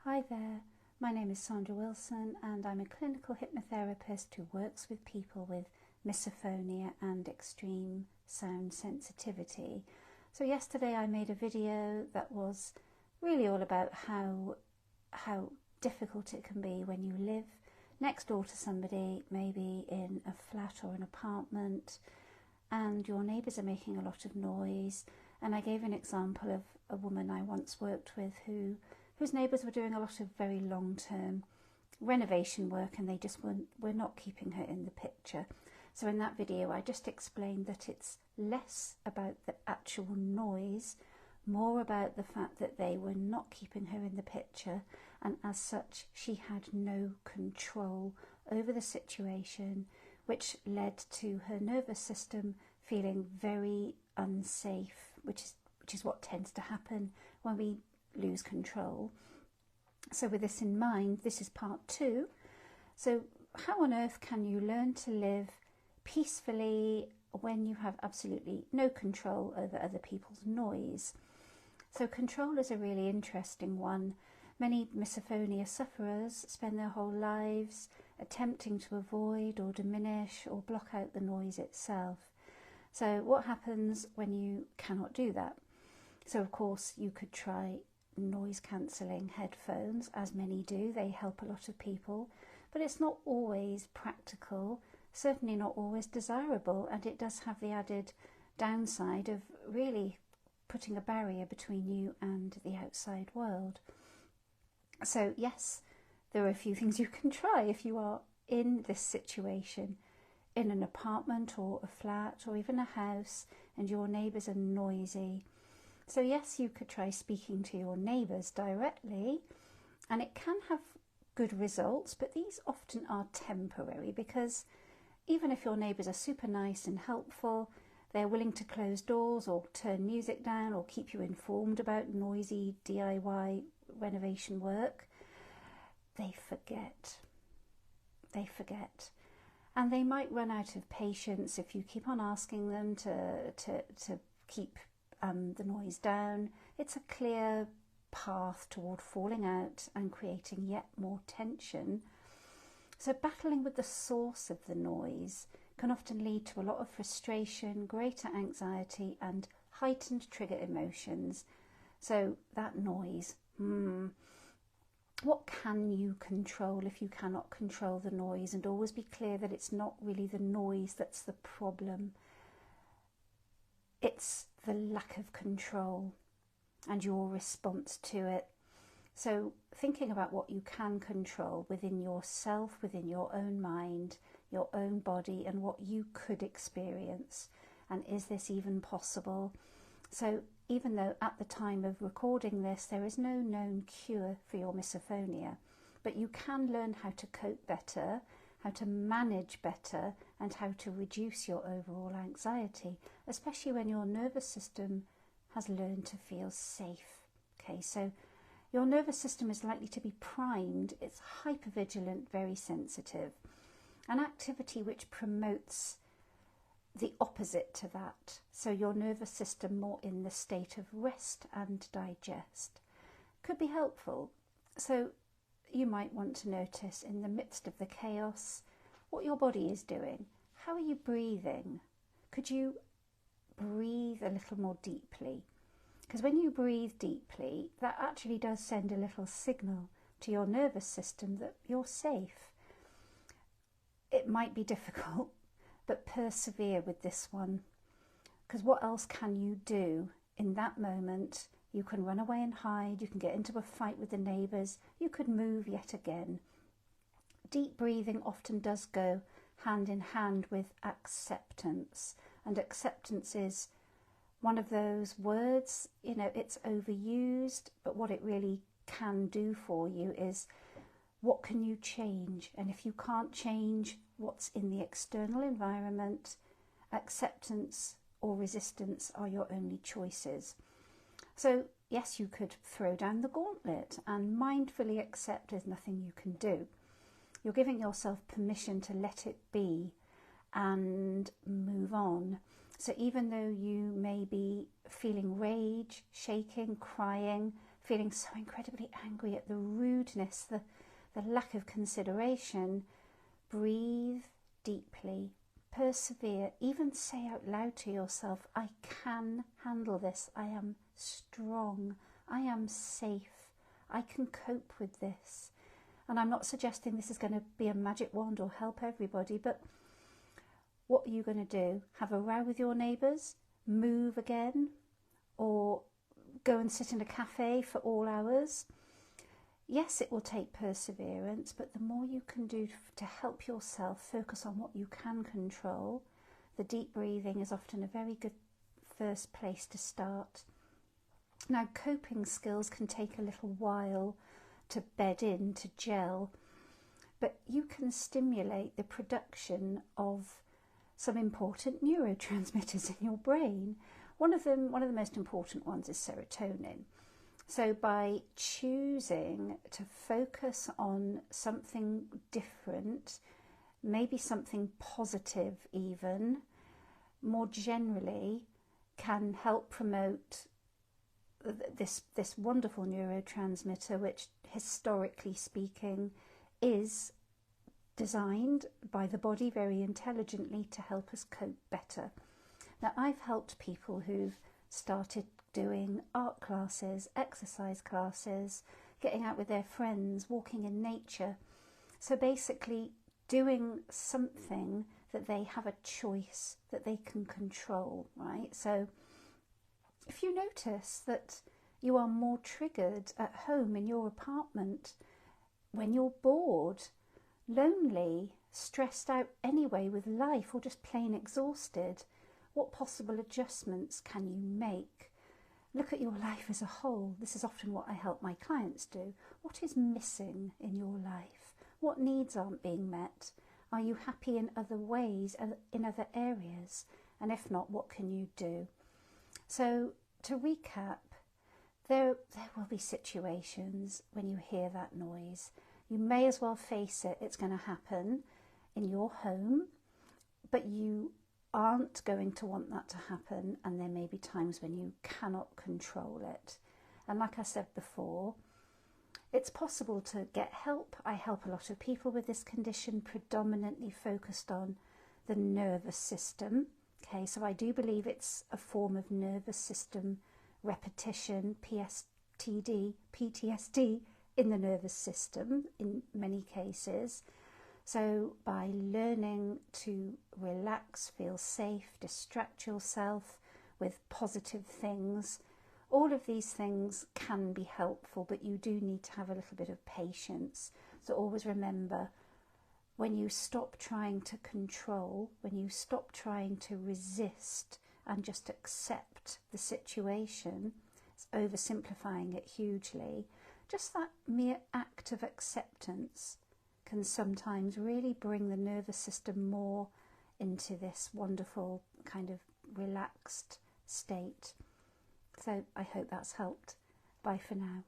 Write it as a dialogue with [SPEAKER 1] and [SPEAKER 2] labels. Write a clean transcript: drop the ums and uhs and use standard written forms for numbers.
[SPEAKER 1] Hi there, my name is Sandra Wilson and I'm a clinical hypnotherapist who works with people with misophonia and extreme sound sensitivity. So yesterday I made a video that was really all about how difficult it can be when you live next door to somebody, maybe in a flat or an apartment, and your neighbours are making a lot of noise. And I gave an example of a woman I once worked with whose neighbours were doing a lot of very long-term renovation work, and they just were not keeping her in the picture. So in that video I just explained that it's less about the actual noise, more about the fact that they were not keeping her in the picture, and as such she had no control over the situation, which led to her nervous system feeling very unsafe, which is what tends to happen when we lose control. So with this in mind, this is part 2. So how on earth can you learn to live peacefully when you have absolutely no control over other people's noise? So control is a really interesting one. Many misophonia sufferers spend their whole lives attempting to avoid or diminish or block out the noise itself. So what happens when you cannot do that? So of course you could try noise cancelling headphones, as many do. They help a lot of people, but it's not always practical, certainly not always desirable, and it does have the added downside of really putting a barrier between you and the outside world. So yes, there are a few things you can try if you are in this situation, in an apartment or a flat or even a house, and your neighbours are noisy. So yes, you could try speaking to your neighbours directly, and it can have good results, but these often are temporary, because even if your neighbours are super nice and helpful, they're willing to close doors or turn music down or keep you informed about noisy DIY renovation work, they forget. And they might run out of patience if you keep on asking them to keep the noise down. It's a clear path toward falling out and creating yet more tension. So battling with the source of the noise can often lead to a lot of frustration, greater anxiety and heightened trigger emotions. So that noise, what can you control if you cannot control the noise? And always be clear that it's not really the noise that's the problem. It's the lack of control and your response to it. So thinking about what you can control within yourself, within your own mind, your own body, and what you could experience. And is this even possible? So even though at the time of recording this there is no known cure for your misophonia, but you can learn how to cope better, how to manage better, and how to reduce your overall anxiety, especially when your nervous system has learned to feel safe. Okay, so your nervous system is likely to be primed. It's hypervigilant, very sensitive. An activity which promotes the opposite to that, so your nervous system more in the state of rest and digest, could be helpful. So you might want to notice in the midst of the chaos what your body is doing. How are you breathing? Could you breathe a little more deeply? Because when you breathe deeply, that actually does send a little signal to your nervous system that you're safe. It might be difficult, but persevere with this one, because what else can you do in that moment? You can run away and hide, you can get into a fight with the neighbours, you could move yet again. Deep breathing often does go hand in hand with acceptance, and acceptance is one of those words, it's overused, but what it really can do for you is, what can you change? And if you can't change what's in the external environment, acceptance or resistance are your only choices. So yes, you could throw down the gauntlet and mindfully accept there's nothing you can do. You're giving yourself permission to let it be and move on. So even though you may be feeling rage, shaking, crying, feeling so incredibly angry at the rudeness, the lack of consideration, breathe deeply, persevere, even say out loud to yourself, I can handle this, I am strong, I am safe, I can cope with this. And I'm not suggesting this is going to be a magic wand or help everybody, but what are you going to do? Have a row with your neighbours? Move again? Or go and sit in a cafe for all hours? Yes, it will take perseverance, but the more you can do to help yourself focus on what you can control, the deep breathing is often a very good first place to start. Now, coping skills can take a little while to bed in, to gel, but you can stimulate the production of some important neurotransmitters in your brain. One of the most important ones is serotonin. So by choosing to focus on something different, maybe something positive even, more generally can help promote this wonderful neurotransmitter, which historically speaking is designed by the body very intelligently to help us cope better. Now, I've helped people who've started doing art classes, exercise classes, getting out with their friends, walking in nature. So basically doing something that they have a choice, that they can control, right? So if you notice that you are more triggered at home in your apartment, when you're bored, lonely, stressed out anyway with life, or just plain exhausted, what possible adjustments can you make? Look at your life as a whole. This is often what I help my clients do. What is missing in your life? What needs aren't being met? Are you happy in other ways, in other areas? And if not, what can you do? So to recap, there will be situations when you hear that noise. You may as well face it. It's going to happen in your home, but you aren't going to want that to happen, and there may be times when you cannot control it. And like I said before, it's possible to get help. I help a lot of people with this condition, predominantly focused on the nervous system. Okay, so I do believe it's a form of nervous system repetition, PTSD in the nervous system in many cases. So by learning to relax, feel safe, distract yourself with positive things, all of these things can be helpful, but you do need to have a little bit of patience. So always remember, when you stop trying to control, when you stop trying to resist and just accept the situation, it's oversimplifying it hugely, just that mere act of acceptance can sometimes really bring the nervous system more into this wonderful kind of relaxed state. So I hope that's helped. Bye for now.